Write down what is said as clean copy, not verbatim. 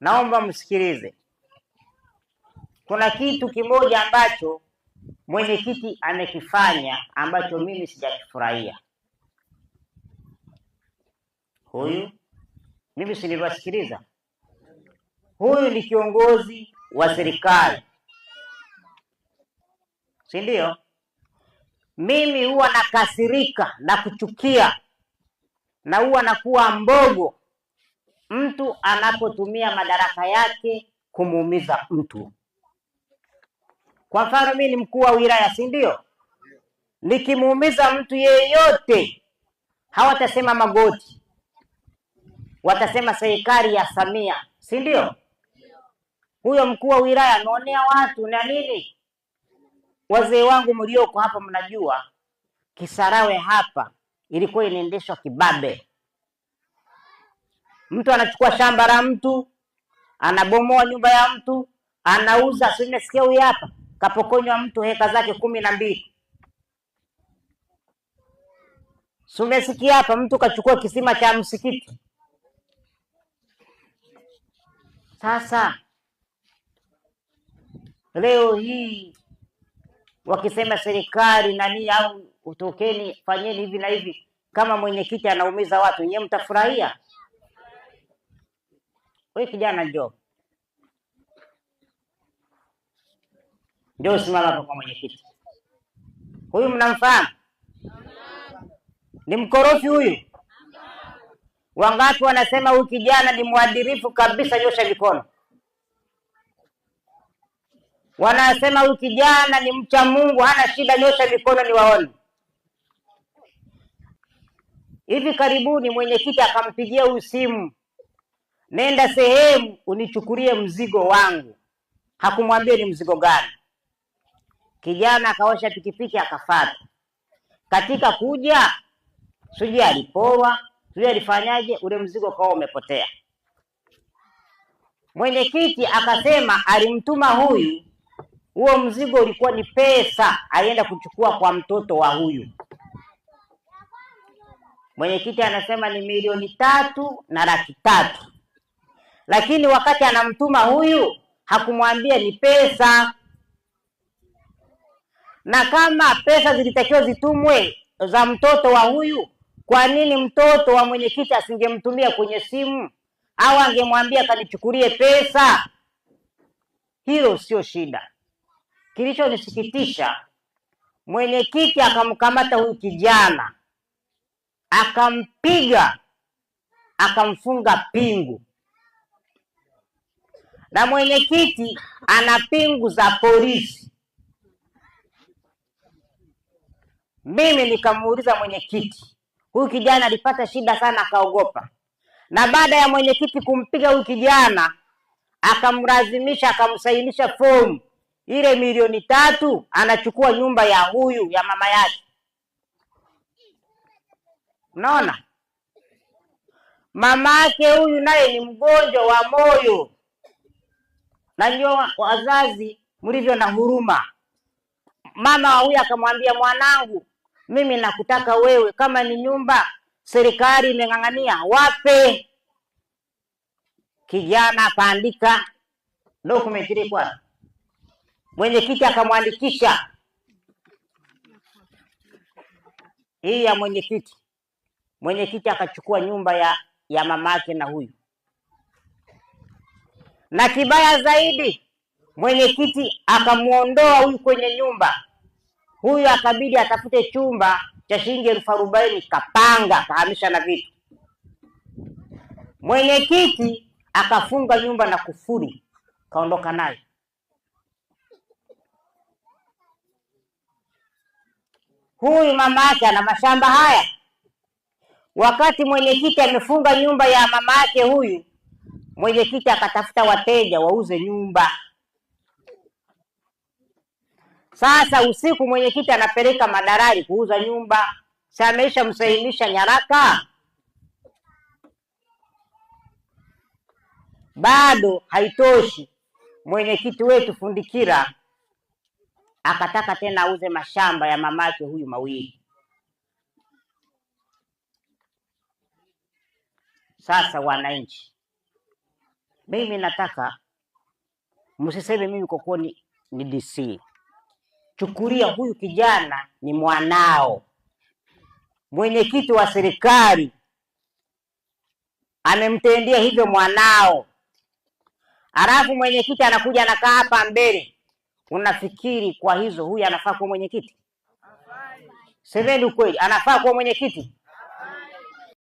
naomba msikilize. Kuna kitu kimoja ambacho mwenyekiti amekifanya ambacho mimi sijakifurahia. Huyu mimi si niliwasikiliza. Huyu ni kiongozi wa serikali, si ndio? Mimi huwa nakasirika na kuchukia na huwa nakuwa mbogo mtu anapotumia madaraka yake kumuumiza mtu. Kwa mfano, mimi ni mkuu wa wilaya, si ndio? Nikimuumiza mtu yeyote, hawatasema Magoti, watasema serikali ya Samia, si ndio? Huyo mkuu wa wilaya anaonea watu na nini? Wazee wangu mlioko hapa mnajua Kisarawe hapa ilikuwa inaendeshwa kibabe. Mtu anachukua shamba la mtu, anabomoa nyumba ya mtu, anauza. Si nimesikia huyu hapa kapokonywa mtu heka zake 12. Si umesikia hapa mtu kachukua kisima cha msikiti. Sasa leo hii wakisema serikali nani au utokeni fanyeni hivi na hivi, kama mwenyekiti anaumiza watu, nyewe mtafurahia? Wewe kijana, njoo simama hapa kwa mwenyekiti. Huyu mnamfahamu? Ni mkorofi huyu. Wangapi wanasema huyu kijana ni mwadilifu kabisa? Nyosha mikono. Wanasema huyu kijana ni mcha Mungu, hana shida? Nyosha mikono niwaone. Hivi karibuni mwenyekiti akampigia huyu simu, nenda sehemu unichukulie mzigo wangu. Hakumwambia ni mzigo gani. Kijana akaosha pikipiki akafuata. Katika kuja sijui aliporwa, sijui alifanyaje, ule mzigo kwa umepotea. Mwenyekiti akasema alimtuma huyu, huo mzigo ulikuwa ni pesa, alienda kuchukua kwa mtoto wa huyu. Mwenyekiti anasema ni 3,300,000. Lakini wakati anamtuma huyu hakumwambia ni pesa. Na kama pesa zilitakiwa zitumwe za mtoto wa huyu, kwa nini mtoto wa mwenyekiti asingemtumia kwenye simu au angemwambia kanichukulie pesa? Hilo sio shida. Kilichonisikitisha, mwenyekiti akamkamata huyu kijana, akampiga, akamfunga pingu. Na mwenyekiti ana pingu za polisi. Mimi nikamuuliza mwenyekiti, huyu kijana alipata shida sana akaogopa. Na baada ya mwenyekiti kumpiga huyu kijana, akamlazimisha akamsainisha fomu ile 3,000,000 anachukua nyumba ya huyu ya mama yake. Unaona? Mama yake huyu naye ni mgonjwa wa moyo. Na ndio wazazi mlivyo na huruma. Mama wa huyu akamwambia, mwanangu, mimi nakutaka wewe, kama ni nyumba serikali imeng'ang'ania wape. Kijana akaandika document ile kwa mwenyekiti, akamwandikisha hii ya mwenyekiti. Mwenyekiti akachukua nyumba ya mamake na huyu. Na kibaya zaidi, mwenyekiti akamuondoa huyu kwenye nyumba. Huyu akabidi atafute chumba cha shilingi 40,000 kapanga, kahamisha na vitu. Mwenyekiti akafunga nyumba na kufuri, kaondoka nayo. Huyu mama yake ana mashamba haya. Wakati mwenyekiti amefunga nyumba ya mama yake huyu, mwenyekiti akatafuta wateja wauze nyumba. Sasa usiku mwenyekiti anapeleka madalali kuuza nyumba. Sasa ameisha msahihisha nyaraka. Bado haitoshi. Mwenyekiti wetu Fundikira akataka tena auze mashamba ya mamake huyu mawili. Sasa wananchi, Mimi nataka msiseme mimi kwa kuwa ni DC. Chukulia huyu kijana ni mwanao, mwenyekiti wa serikali amemtendea hivyo mwanao, alafu mwenyekiti anakuja anakaa hapa mbele. Unafikiri kwa hizo huyu anafaa kuwa mwenyekiti? Semeni ukweli, anafaa kuwa mwenyekiti?